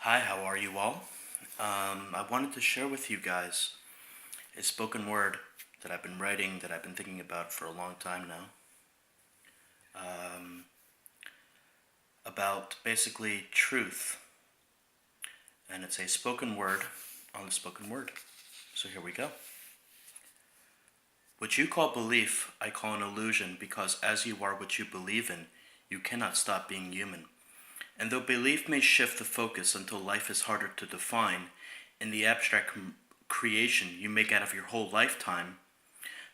Hi, how are you all? I wanted to share with you guys a spoken word that I've been writing, that I've been thinking about for a long time now, about basically truth. And it's a spoken word on the spoken word. So here we go. What you call belief, I call an illusion, because as you are what you believe in, you cannot stop being human. And though belief may shift the focus until life is harder to define, in the abstract creation you make out of your whole lifetime,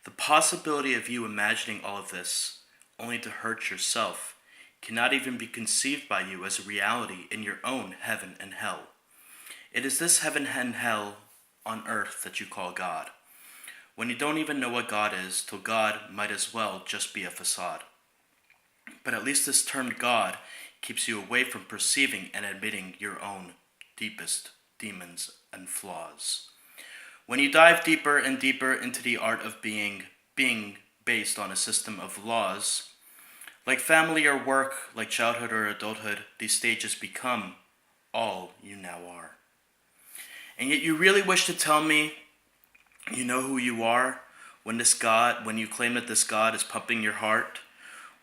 the possibility of you imagining all of this only to hurt yourself cannot even be conceived by you as a reality in your own heaven and hell. It is this heaven and hell on earth that you call God, when you don't even know what God is, till God might as well just be a facade. But at least this term God keeps you away from perceiving and admitting your own deepest demons and flaws. When you dive deeper and deeper into the art of being based on a system of laws, like family or work, like childhood or adulthood, these stages become all you now are. And yet you really wish to tell me you know who you are when you claim that this God is pumping your heart.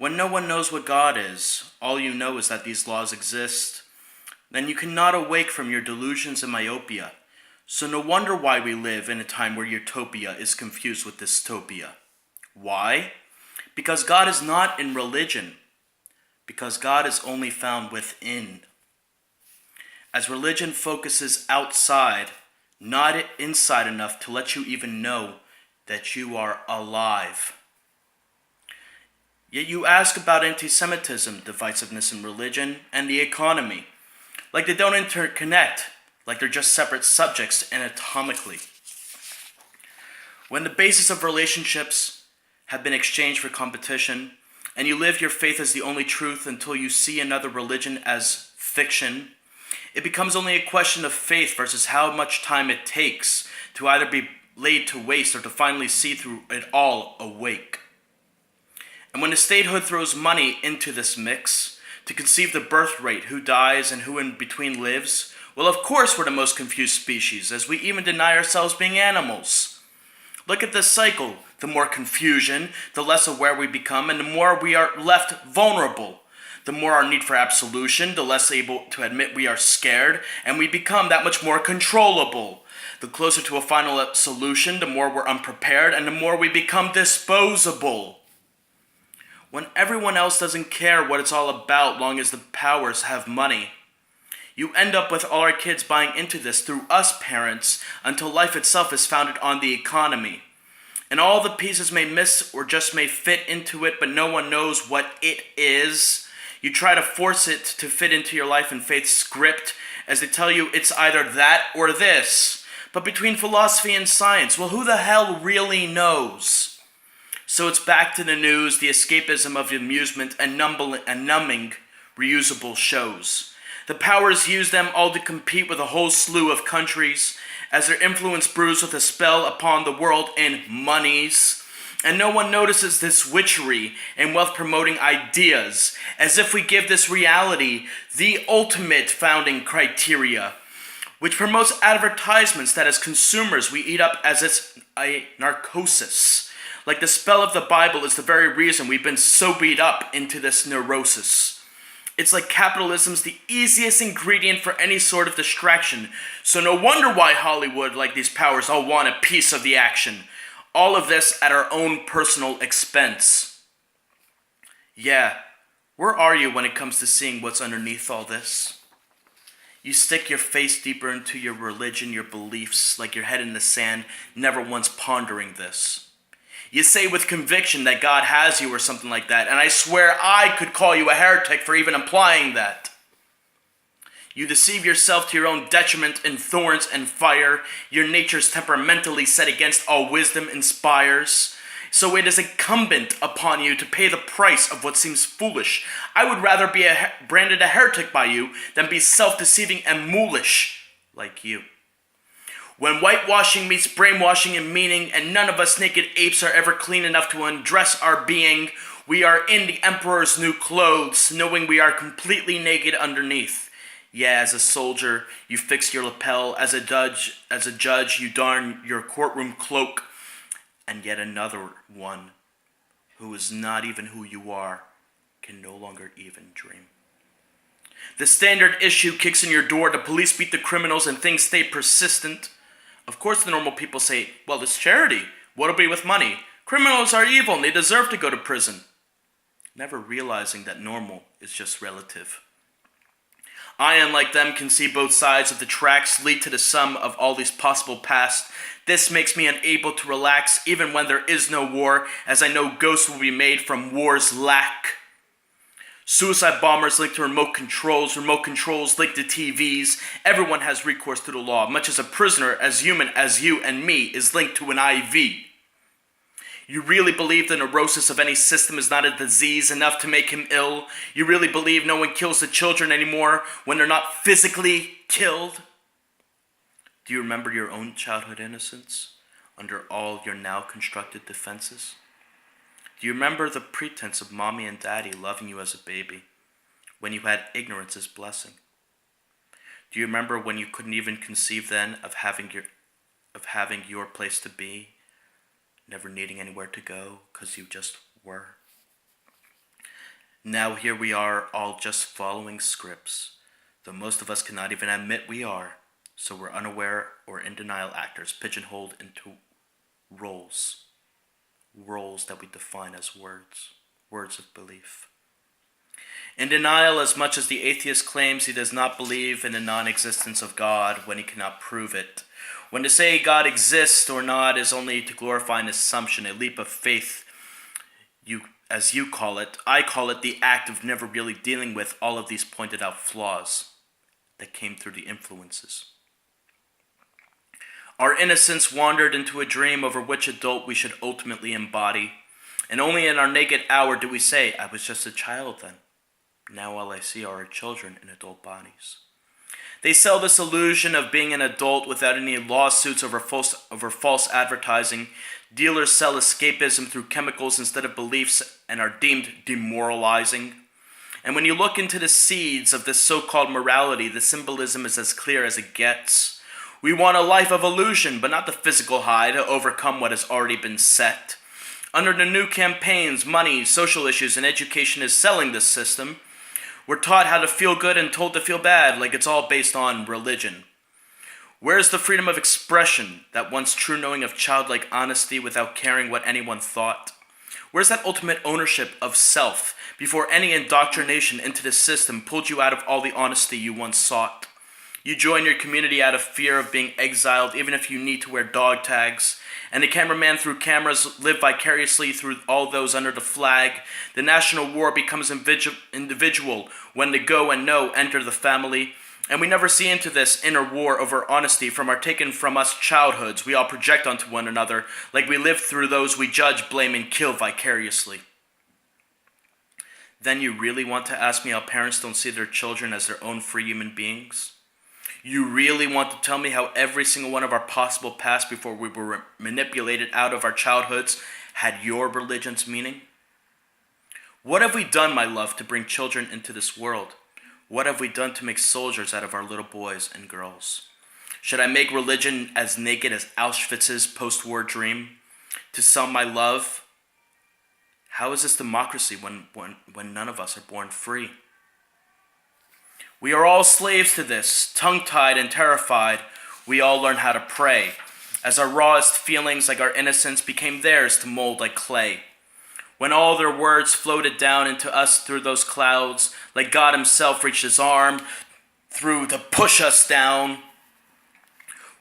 When no one knows what God is, all you know is that these laws exist, then you cannot awake from your delusions and myopia. So no wonder why we live in a time where utopia is confused with dystopia. Why? Because God is not in religion. Because God is only found within. As religion focuses outside, not inside enough to let you even know that you are alive. Yet you ask about anti-Semitism, divisiveness in religion, and the economy, like they don't interconnect, like they're just separate subjects anatomically. When the basis of relationships have been exchanged for competition, and you live your faith as the only truth until you see another religion as fiction, it becomes only a question of faith versus how much time it takes to either be laid to waste or to finally see through it all awake. And when the statehood throws money into this mix to conceive the birth rate, who dies and who in between lives, well, of course we're the most confused species, as we even deny ourselves being animals. Look at this cycle. The more confusion, the less aware we become, and the more we are left vulnerable. The more our need for absolution, the less able to admit we are scared, and we become that much more controllable. The closer to a final solution, the more we're unprepared, and the more we become disposable. When everyone else doesn't care what it's all about long as the powers have money, you end up with all our kids buying into this through us parents until life itself is founded on the economy. And all the pieces may miss or just may fit into it, but no one knows what it is. You try to force it to fit into your life and faith script as they tell you it's either that or this. But between philosophy and science, well, who the hell really knows? So it's back to the news, the escapism of amusement, and numbing reusable shows. The powers use them all to compete with a whole slew of countries, as their influence brews with a spell upon the world in monies. And no one notices this witchery and wealth-promoting ideas, as if we give this reality the ultimate founding criteria, which promotes advertisements that as consumers we eat up as it's a narcosis. Like the spell of the Bible is the very reason we've been so beat up into this neurosis. It's like capitalism's the easiest ingredient for any sort of distraction, so no wonder why Hollywood, like these powers, all want a piece of the action. All of this at our own personal expense. Yeah, where are you when it comes to seeing what's underneath all this? You stick your face deeper into your religion, your beliefs, like your head in the sand, never once pondering this. You say with conviction that God has you or something like that, and I swear I could call you a heretic for even implying that. You deceive yourself to your own detriment in thorns and fire. Your nature's temperamentally set against all wisdom inspires. So it is incumbent upon you to pay the price of what seems foolish. I would rather be branded a heretic by you than be self-deceiving and mulish like you. When whitewashing meets brainwashing and meaning, and none of us naked apes are ever clean enough to undress our being, we are in the emperor's new clothes, knowing we are completely naked underneath. Yeah, as a soldier, you fix your lapel. As a judge, you darn your courtroom cloak. And yet another one, who is not even who you are, can no longer even dream. The standard issue kicks in your door. The police beat the criminals and things stay persistent. Of course, the normal people say, well, it's charity. What'll be with money? Criminals are evil and they deserve to go to prison. Never realizing that normal is just relative. I, unlike them, can see both sides of the tracks lead to the sum of all these possible pasts. This makes me unable to relax even when there is no war, as I know ghosts will be made from war's lack. Suicide bombers linked to remote controls linked to TVs. Everyone has recourse to the law, much as a prisoner as human as you and me is linked to an IV. You really believe the neurosis of any system is not a disease enough to make him ill? You really believe no one kills the children anymore when they're not physically killed? Do you remember your own childhood innocence under all your now constructed defenses? Do you remember the pretense of mommy and daddy loving you as a baby when you had ignorance as blessing? Do you remember when you couldn't even conceive then of having your place to be? Never needing anywhere to go because you just were. Now here we are, all just following scripts, though most of us cannot even admit we are, so we're unaware or in denial actors pigeonholed into roles that we define as words of belief. In denial as much as the atheist claims he does not believe in the non-existence of God when he cannot prove it. When to say God exists or not is only to glorify an assumption, a leap of faith, as you call it, I call it the act of never really dealing with all of these pointed out flaws that came through the influences. Our innocence wandered into a dream over which adult we should ultimately embody, and only in our naked hour do we say, I was just a child then. Now all I see are our children in adult bodies. They sell this illusion of being an adult without any lawsuits over false advertising. Dealers sell escapism through chemicals instead of beliefs and are deemed demoralizing. And when you look into the seeds of this so-called morality, the symbolism is as clear as it gets. We want a life of illusion, but not the physical high to overcome what has already been set. Under the new campaigns, money, social issues, and education is selling this system. We're taught how to feel good and told to feel bad, like it's all based on religion. Where's the freedom of expression, that once true knowing of childlike honesty without caring what anyone thought? Where's that ultimate ownership of self before any indoctrination into the system pulled you out of all the honesty you once sought? You join your community out of fear of being exiled, even if you need to wear dog tags. And the cameraman through cameras live vicariously through all those under the flag. The national war becomes individual when the go and no enter the family. And we never see into this inner war over honesty from our taken from us childhoods we all project onto one another, like we live through those we judge, blame, and kill vicariously. Then you really want to ask me how parents don't see their children as their own free human beings? You really want to tell me how every single one of our possible past before we were manipulated out of our childhoods had your religion's meaning? What have we done, my love, to bring children into this world? What have we done to make soldiers out of our little boys and girls? Should I make religion as naked as Auschwitz's post-war dream? To sell my love? How is this democracy when none of us are born free? We are all slaves to this, tongue-tied and terrified. We all learn how to pray, as our rawest feelings, like our innocence, became theirs to mold like clay. When all their words floated down into us through those clouds, like God himself reached his arm through to push us down.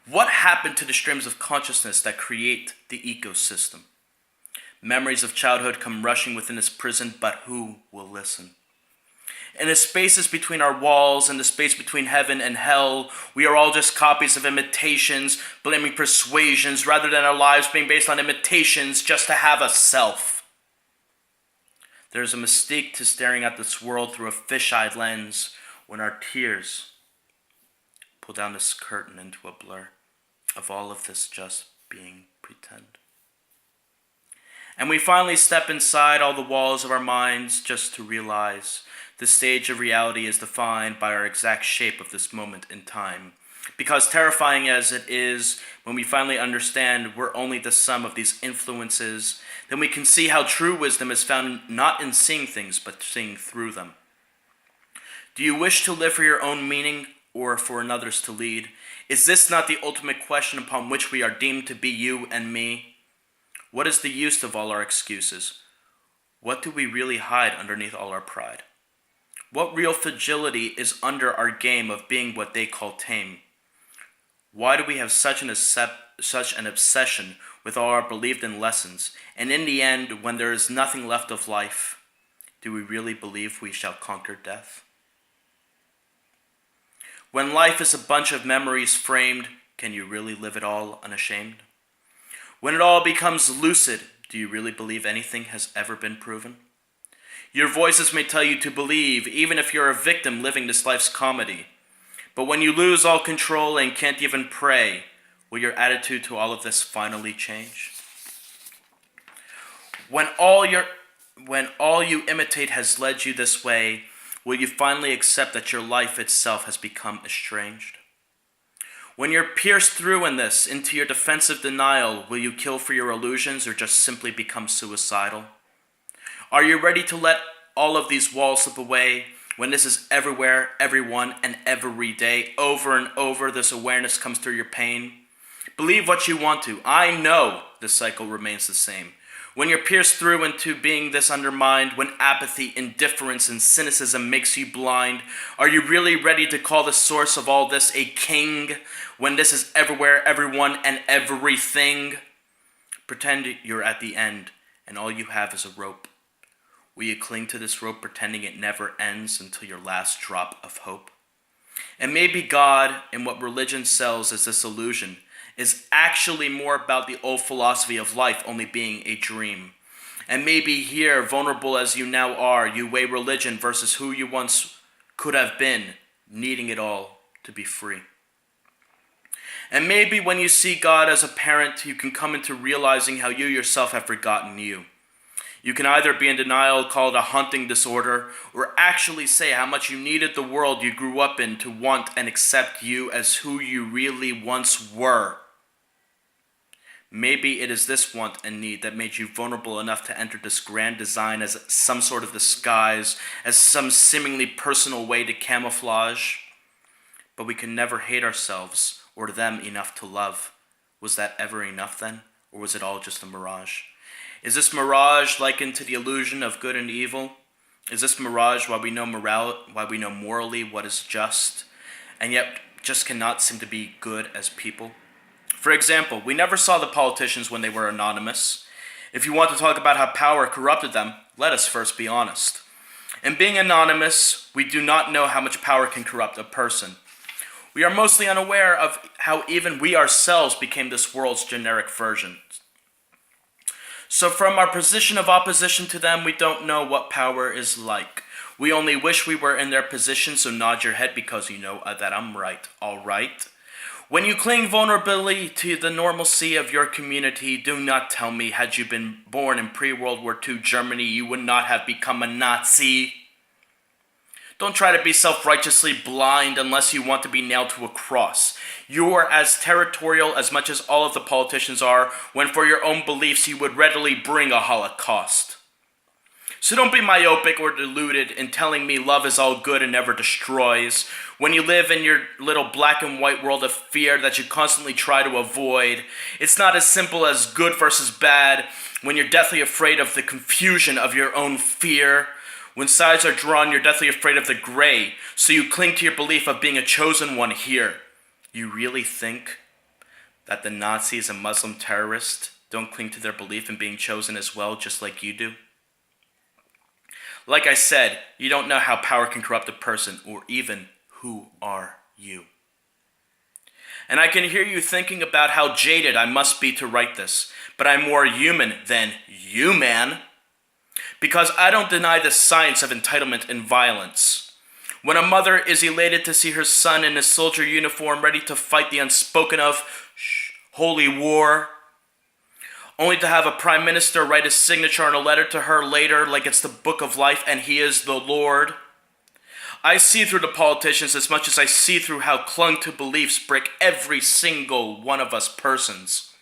What happened to the streams of consciousness that create the ecosystem? Memories of childhood come rushing within this prison, but who will listen? In the spaces between our walls and the space between heaven and hell, we are all just copies of imitations, blaming persuasions, rather than our lives being based on imitations just to have a self. There's a mystique to staring at this world through a fish-eyed lens when our tears pull down this curtain into a blur of all of this just being pretend. And we finally step inside all the walls of our minds just to realize The stage of reality is defined by our exact shape of this moment in time. Because terrifying as it is, when we finally understand we're only the sum of these influences, then we can see how true wisdom is found not in seeing things, but seeing through them. Do you wish to live for your own meaning or for another's to lead? Is this not the ultimate question upon which we are deemed to be you and me? What is the use of all our excuses? What do we really hide underneath all our pride? What real fragility is under our game of being what they call tame? Why do we have such an obsession with all our believed-in lessons, and in the end, when there is nothing left of life, do we really believe we shall conquer death? When life is a bunch of memories framed, can you really live it all unashamed? When it all becomes lucid, do you really believe anything has ever been proven? Your voices may tell you to believe, even if you're a victim living this life's comedy. But when you lose all control and can't even pray, will your attitude to all of this finally change? When all you imitate has led you this way, will you finally accept that your life itself has become estranged? When you're pierced through in this, into your defensive denial, will you kill for your illusions or just simply become suicidal? Are you ready to let all of these walls slip away when this is everywhere, everyone, and every day? Over and over, this awareness comes through your pain. Believe what you want to. I know the cycle remains the same. When you're pierced through into being this undermined, when apathy, indifference, and cynicism makes you blind, are you really ready to call the source of all this a king when this is everywhere, everyone, and everything? Pretend you're at the end and all you have is a rope. Will you cling to this rope pretending it never ends until your last drop of hope? And maybe God, in what religion sells as this illusion, is actually more about the old philosophy of life only being a dream. And maybe here, vulnerable as you now are, you weigh religion versus who you once could have been, needing it all to be free. And maybe when you see God as a parent, you can come into realizing how you yourself have forgotten you. You can either be in denial, call it a haunting disorder, or actually say how much you needed the world you grew up in to want and accept you as who you really once were. Maybe it is this want and need that made you vulnerable enough to enter this grand design as some sort of disguise, as some seemingly personal way to camouflage. But we can never hate ourselves or them enough to love. Was that ever enough then? Or was it all just a mirage? Is this mirage likened to the illusion of good and evil? Is this mirage why we know morally what is just, and yet just cannot seem to be good as people? For example, we never saw the politicians when they were anonymous. If you want to talk about how power corrupted them, let us first be honest. In being anonymous, we do not know how much power can corrupt a person. We are mostly unaware of how even we ourselves became this world's generic version. So from our position of opposition to them, we don't know what power is like. We only wish we were in their position, so nod your head because you know that I'm right, all right? When you cling vulnerably to the normalcy of your community, do not tell me had you been born in pre-World War II Germany, you would not have become a Nazi. Don't try to be self-righteously blind unless you want to be nailed to a cross. You are as territorial as much as all of the politicians are, when for your own beliefs you would readily bring a Holocaust. So don't be myopic or deluded in telling me love is all good and never destroys, when you live in your little black and white world of fear that you constantly try to avoid. It's not as simple as good versus bad when you're deathly afraid of the confusion of your own fear. When sides are drawn, you're deathly afraid of the gray, so you cling to your belief of being a chosen one here. You really think that the Nazis and Muslim terrorists don't cling to their belief in being chosen as well, just like you do? Like I said, you don't know how power can corrupt a person, or even who are you. And I can hear you thinking about how jaded I must be to write this, but I'm more human than you, man. Because I don't deny the science of entitlement and violence. When a mother is elated to see her son in a soldier uniform ready to fight the unspoken of holy war, only to have a prime minister write his signature on a letter to her later like it's the book of life and he is the Lord. I see through the politicians as much as I see through how clung to beliefs break every single one of us persons.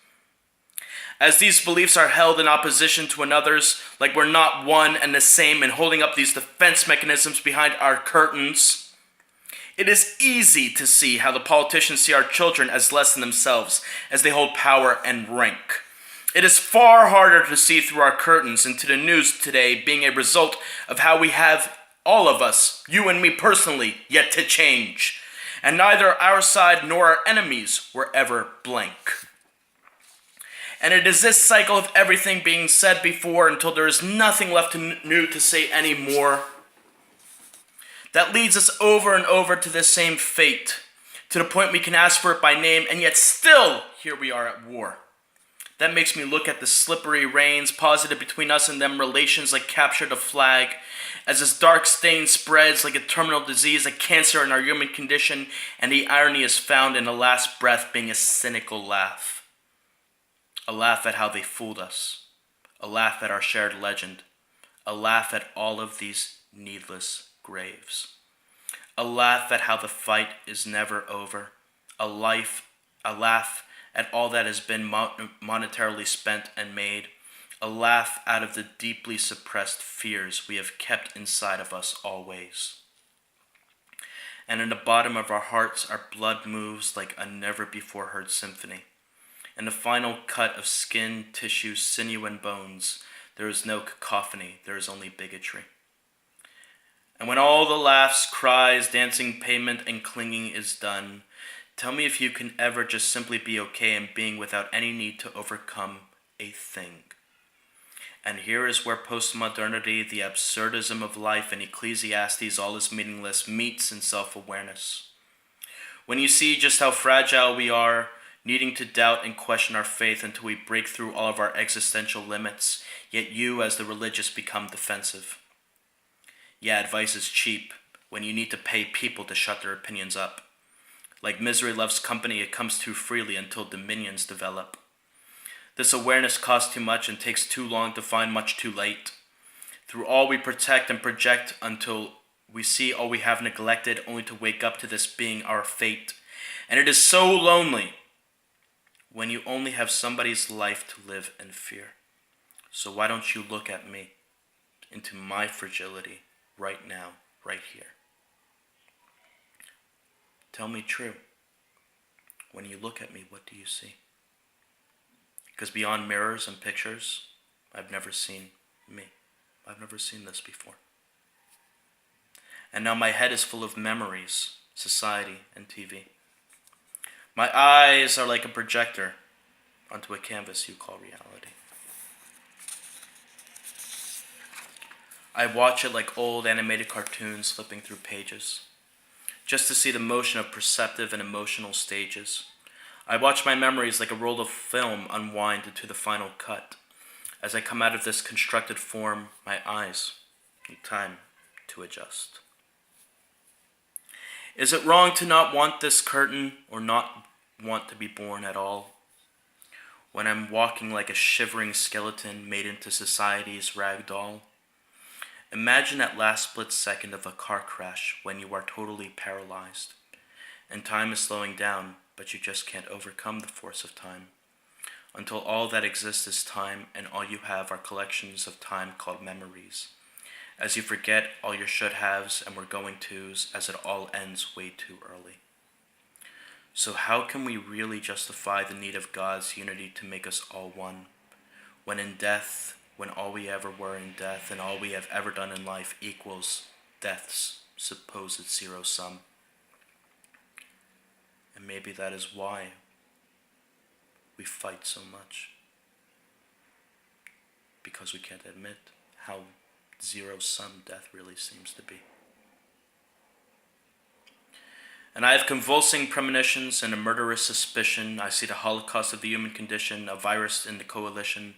As these beliefs are held in opposition to another's, like we're not one and the same, and holding up these defense mechanisms behind our curtains, it is easy to see how the politicians see our children as less than themselves as they hold power and rank. It is far harder to see through our curtains into the news today being a result of how we have, all of us, you and me personally, yet to change. And neither our side nor our enemies were ever blank. And it is this cycle of everything being said before until there is nothing left new to say anymore that leads us over and over to this same fate, to the point we can ask for it by name, and yet still here we are at war. That makes me look at the slippery reins posited between us and them relations like capture the flag, as this dark stain spreads like a terminal disease, a cancer in our human condition, and the irony is found in the last breath being a cynical laugh. A laugh at how they fooled us, a laugh at our shared legend, a laugh at all of these needless graves, a laugh at how the fight is never over, a laugh at all that has been monetarily spent and made, a laugh out of the deeply suppressed fears we have kept inside of us always. And in the bottom of our hearts, our blood moves like a never-before-heard symphony. In the final cut of skin, tissue, sinew, and bones, there is no cacophony, there is only bigotry. And when all the laughs, cries, dancing, payment, and clinging is done, tell me if you can ever just simply be okay in being without any need to overcome a thing. And here is where postmodernity, the absurdism of life, and Ecclesiastes, all is meaningless, meets in self-awareness. When you see just how fragile we are, needing to doubt and question our faith until we break through all of our existential limits, yet you, as the religious, become defensive. Yeah, advice is cheap when you need to pay people to shut their opinions up. Like misery loves company, it comes too freely until dominions develop. This awareness costs too much and takes too long to find much too late. Through all we protect and project until we see all we have neglected, only to wake up to this being our fate. And it is so lonely when you only have somebody's life to live in fear. So why don't you look at me, into my fragility, right now, right here? Tell me true. When you look at me, what do you see? Because beyond mirrors and pictures, I've never seen me. I've never seen this before. And now my head is full of memories, society, and TV. My eyes are like a projector onto a canvas you call reality. I watch it like old animated cartoons slipping through pages, just to see the motion of perceptive and emotional stages. I watch my memories like a roll of film unwind into the final cut. As I come out of this constructed form, my eyes need time to adjust. Is it wrong to not want this curtain or not want to be born at all? When I'm walking like a shivering skeleton made into society's rag doll? Imagine that last split second of a car crash when you are totally paralyzed and time is slowing down, but you just can't overcome the force of time until all that exists is time and all you have are collections of time called memories. As you forget all your should-haves and were going-tos as it all ends way too early. So how can we really justify the need of God's unity to make us all one, when in death, when all we ever were in death and all we have ever done in life equals death's supposed zero sum? And maybe that is why we fight so much, because we can't admit how zero-sum death really seems to be. And I have convulsing premonitions and a murderous suspicion. I see the holocaust of the human condition, a virus in the coalition,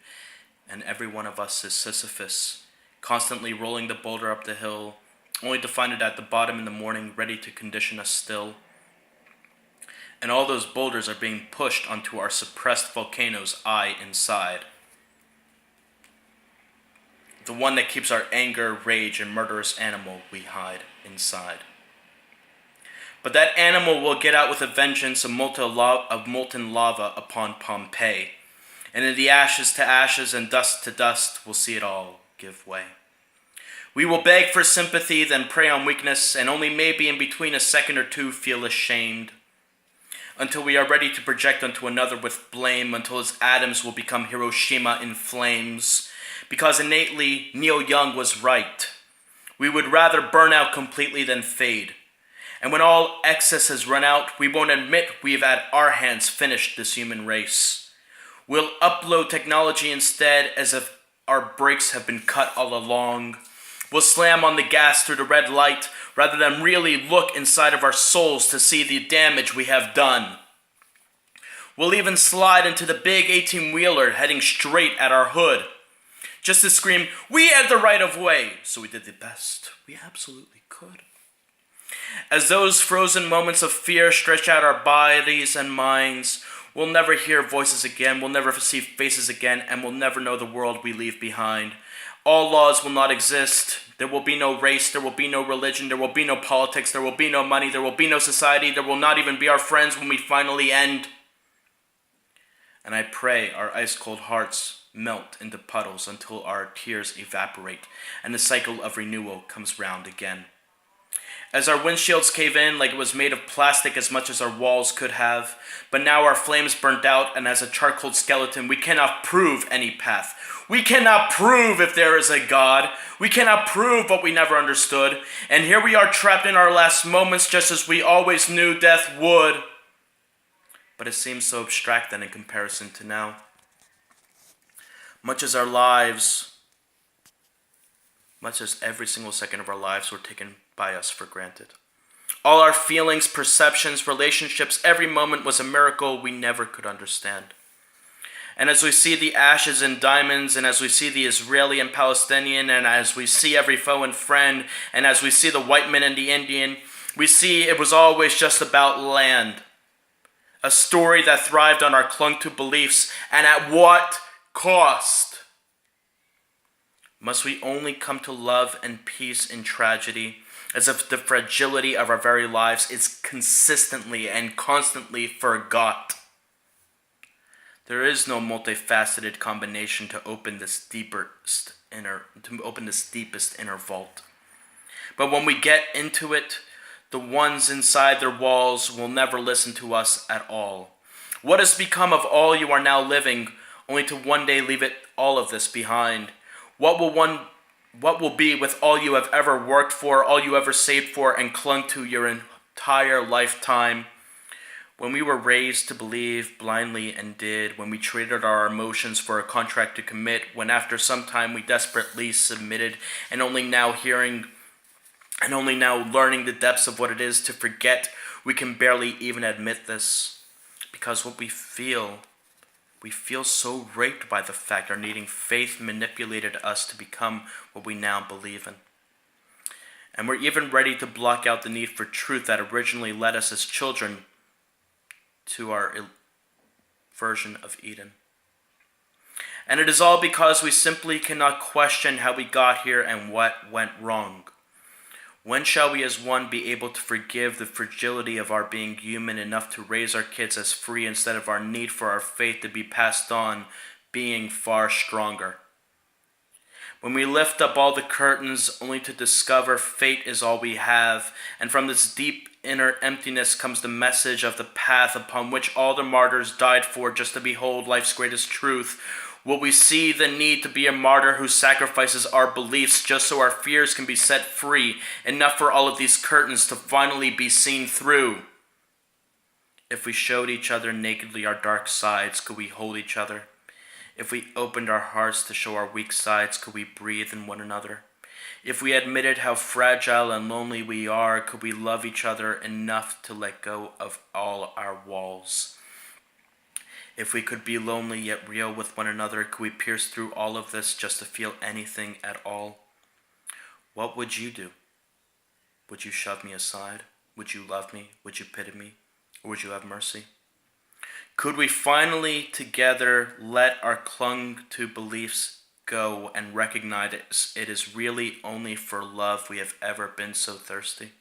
and every one of us is Sisyphus, constantly rolling the boulder up the hill, only to find it at the bottom in the morning, ready to condition us still. And all those boulders are being pushed onto our suppressed volcano's eye inside. The one that keeps our anger, rage, and murderous animal we hide inside. But that animal will get out with a vengeance of molten lava upon Pompeii. And in the ashes to ashes and dust to dust, we'll see it all give way. We will beg for sympathy, then prey on weakness, and only maybe in between a second or two feel ashamed, until we are ready to project onto another with blame, until his atoms will become Hiroshima in flames. Because innately, Neil Young was right. We would rather burn out completely than fade. And when all excess has run out, we won't admit we've at our hands finished this human race. We'll upload technology instead, as if our brakes have been cut all along. We'll slam on the gas through the red light rather than really look inside of our souls to see the damage we have done. We'll even slide into the big 18-wheeler heading straight at our hood, just to scream, "We had the right of way!" So we did the best we absolutely could. As those frozen moments of fear stretch out our bodies and minds, we'll never hear voices again, we'll never see faces again, and we'll never know the world we leave behind. All laws will not exist. There will be no race, there will be no religion, there will be no politics, there will be no money, there will be no society, there will not even be our friends when we finally end. And I pray our ice-cold hearts melt into puddles until our tears evaporate and the cycle of renewal comes round again. As our windshields cave in like it was made of plastic as much as our walls could have, but now our flames burnt out, and as a charcoal skeleton we cannot prove any path. We cannot prove if there is a God. We cannot prove what we never understood. And here we are trapped in our last moments just as we always knew death would. But it seems so abstract then in comparison to now. Much as every single second of our lives were taken by us for granted. All our feelings, perceptions, relationships, every moment was a miracle we never could understand. And as we see the ashes and diamonds, and as we see the Israeli and Palestinian, and as we see every foe and friend, and as we see the white man and the Indian, we see it was always just about land. A story that thrived on our clung-to beliefs, and at what cost? Must we only come to love and peace in tragedy, as if the fragility of our very lives is consistently and constantly forgot? There is no multifaceted combination to open this deepest inner vault. But when we get into it, the ones inside their walls will never listen to us at all. What has become of all you are now living, only to one day leave it all of this behind? What will be with all you have ever worked for, all you ever saved for and clung to your entire lifetime? When we were raised to believe blindly and did, when we traded our emotions for a contract to commit, when after some time we desperately submitted, and only now learning the depths of what it is to forget, we can barely even admit this. Because what we feel so raped by the fact our needing faith manipulated us to become what we now believe in. And we're even ready to block out the need for truth that originally led us as children to our version of Eden. And it is all because we simply cannot question how we got here and what went wrong. When shall we as one be able to forgive the fragility of our being human enough to raise our kids as free instead of our need for our faith to be passed on being far stronger? When we lift up all the curtains only to discover fate is all we have, and from this deep inner emptiness comes the message of the path upon which all the martyrs died for just to behold life's greatest truth, will we see the need to be a martyr who sacrifices our beliefs just so our fears can be set free, enough for all of these curtains to finally be seen through? If we showed each other nakedly our dark sides, could we hold each other? If we opened our hearts to show our weak sides, could we breathe in one another? If we admitted how fragile and lonely we are, could we love each other enough to let go of all our walls? If we could be lonely yet real with one another, could we pierce through all of this just to feel anything at all? What would you do? Would you shove me aside? Would you love me? Would you pity me? Or would you have mercy? Could we finally together let our clung to beliefs go and recognize it is really only for love we have ever been so thirsty?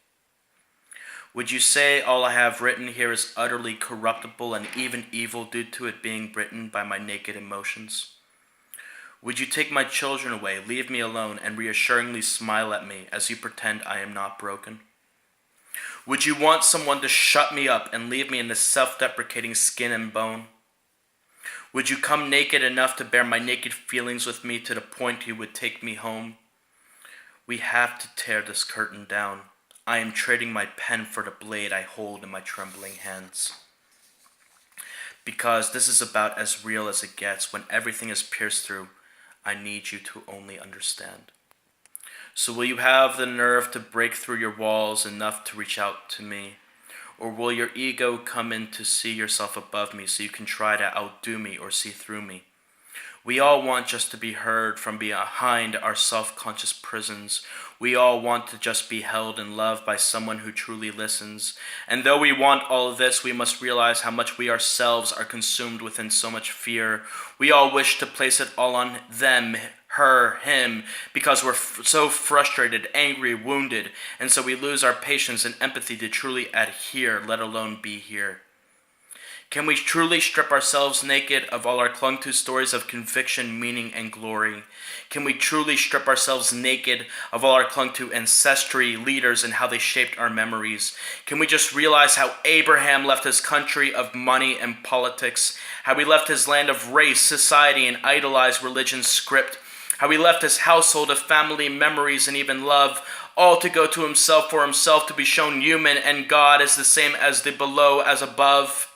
Would you say all I have written here is utterly corruptible and even evil due to it being written by my naked emotions? Would you take my children away, leave me alone, and reassuringly smile at me as you pretend I am not broken? Would you want someone to shut me up and leave me in this self-deprecating skin and bone? Would you come naked enough to bear my naked feelings with me to the point you would take me home? We have to tear this curtain down. I am trading my pen for the blade I hold in my trembling hands. Because this is about as real as it gets. When everything is pierced through, I need you to only understand. So will you have the nerve to break through your walls enough to reach out to me? Or will your ego come in to see yourself above me so you can try to outdo me or see through me? We all want just to be heard from behind our self-conscious prisons. We all want to just be held and loved by someone who truly listens. And though we want all of this, we must realize how much we ourselves are consumed within so much fear. We all wish to place it all on them, her, him, because we're so frustrated, angry, wounded, and so we lose our patience and empathy to truly adhere, let alone be here. Can we truly strip ourselves naked of all our clung to stories of conviction, meaning, and glory? Can we truly strip ourselves naked of all our clung to ancestry, leaders, and how they shaped our memories? Can we just realize how Abraham left his country of money and politics, how he left his land of race, society, and idolized religion's script, how he left his household of family, memories, and even love, all to go to himself for himself to be shown human and God is the same as the below as above?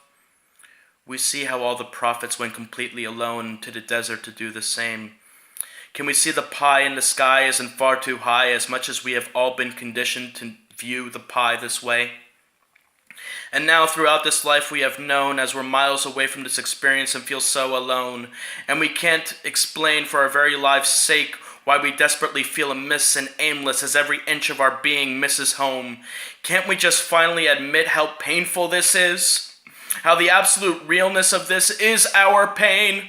We see how all the prophets went completely alone to the desert to do the same. Can we see the pie in the sky isn't far too high as much as we have all been conditioned to view the pie this way? And now throughout this life we have known as we're miles away from this experience and feel so alone. And we can't explain for our very lives' sake why we desperately feel amiss and aimless as every inch of our being misses home. Can't we just finally admit how painful this is? How the absolute realness of this is our pain?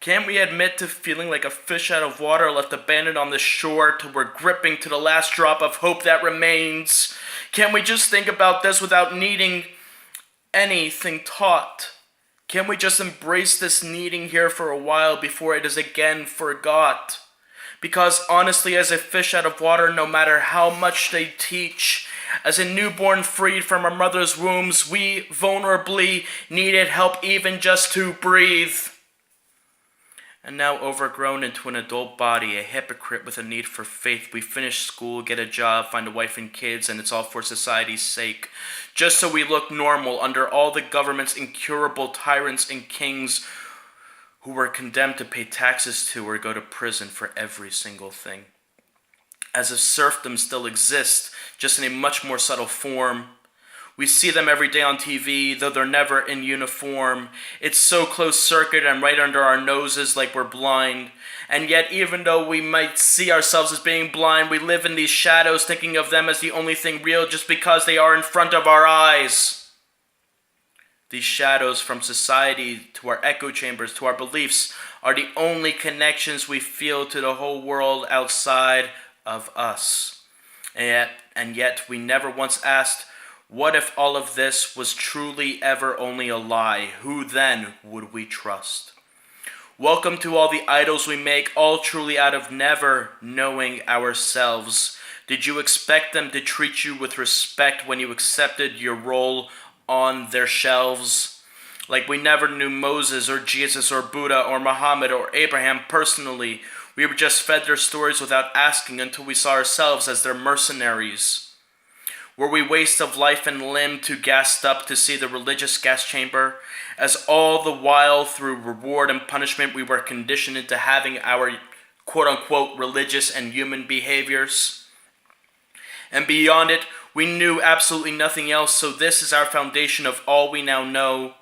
Can't we admit to feeling like a fish out of water left abandoned on the shore till we're gripping to the last drop of hope that remains? Can't we just think about this without needing anything taught? Can't we just embrace this needing here for a while before it is again forgot? Because honestly, as a fish out of water, no matter how much they teach, as a newborn freed from our mother's wombs, we vulnerably needed help even just to breathe. And now overgrown into an adult body, a hypocrite with a need for faith, we finish school, get a job, find a wife and kids, and it's all for society's sake. Just so we look normal under all the government's incurable tyrants and kings who were condemned to pay taxes to or go to prison for every single thing. As if serfdom still exists, just in a much more subtle form. We see them every day on TV, though they're never in uniform. It's so close-circuit and right under our noses like we're blind. And yet, even though we might see ourselves as being blind, we live in these shadows thinking of them as the only thing real just because they are in front of our eyes. These shadows from society to our echo chambers to our beliefs are the only connections we feel to the whole world outside of us. And yet we never once asked, what if all of this was truly ever only a lie? Who then would we trust? Welcome to all the idols we make, all truly out of never knowing ourselves. Did you expect them to treat you with respect when you accepted your role on their shelves? Like we never knew Moses or Jesus or Buddha or Muhammad or Abraham personally. We were just fed their stories without asking until we saw ourselves as their mercenaries. Were we waste of life and limb too gassed up to see the religious gas chamber, as all the while through reward and punishment we were conditioned into having our quote-unquote religious and human behaviors? And beyond it, we knew absolutely nothing else, so this is our foundation of all we now know.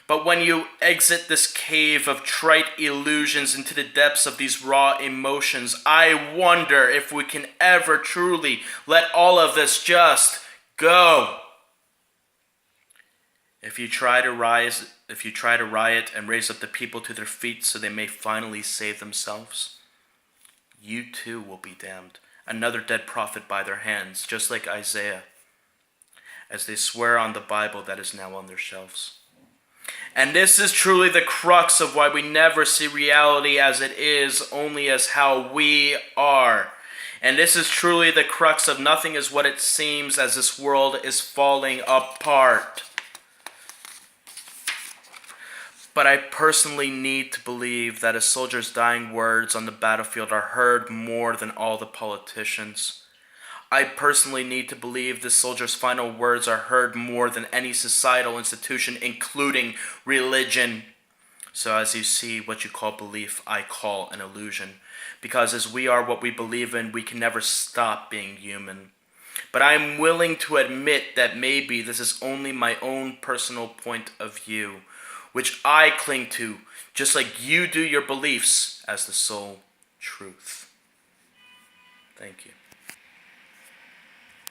But when you exit this cave of trite illusions into the depths of these raw emotions, I wonder if we can ever truly let all of this just go. If you try to riot and raise up the people to their feet so they may finally save themselves, you too will be damned, another dead prophet by their hands, just like Isaiah. as they swear on the Bible that is now on their shelves. And this is truly the crux of why we never see reality as it is, only as how we are. And this is truly the crux of nothing is what it seems, as this world is falling apart. But I personally need to believe that a soldier's dying words on the battlefield are heard more than all the politicians. I personally need to believe the soldier's final words are heard more than any societal institution, including religion. So as you see, what you call belief, I call an illusion. Because as we are what we believe in, we can never stop being human. But I am willing to admit that maybe this is only my own personal point of view, which I cling to, just like you do your beliefs, as the sole truth. Thank you.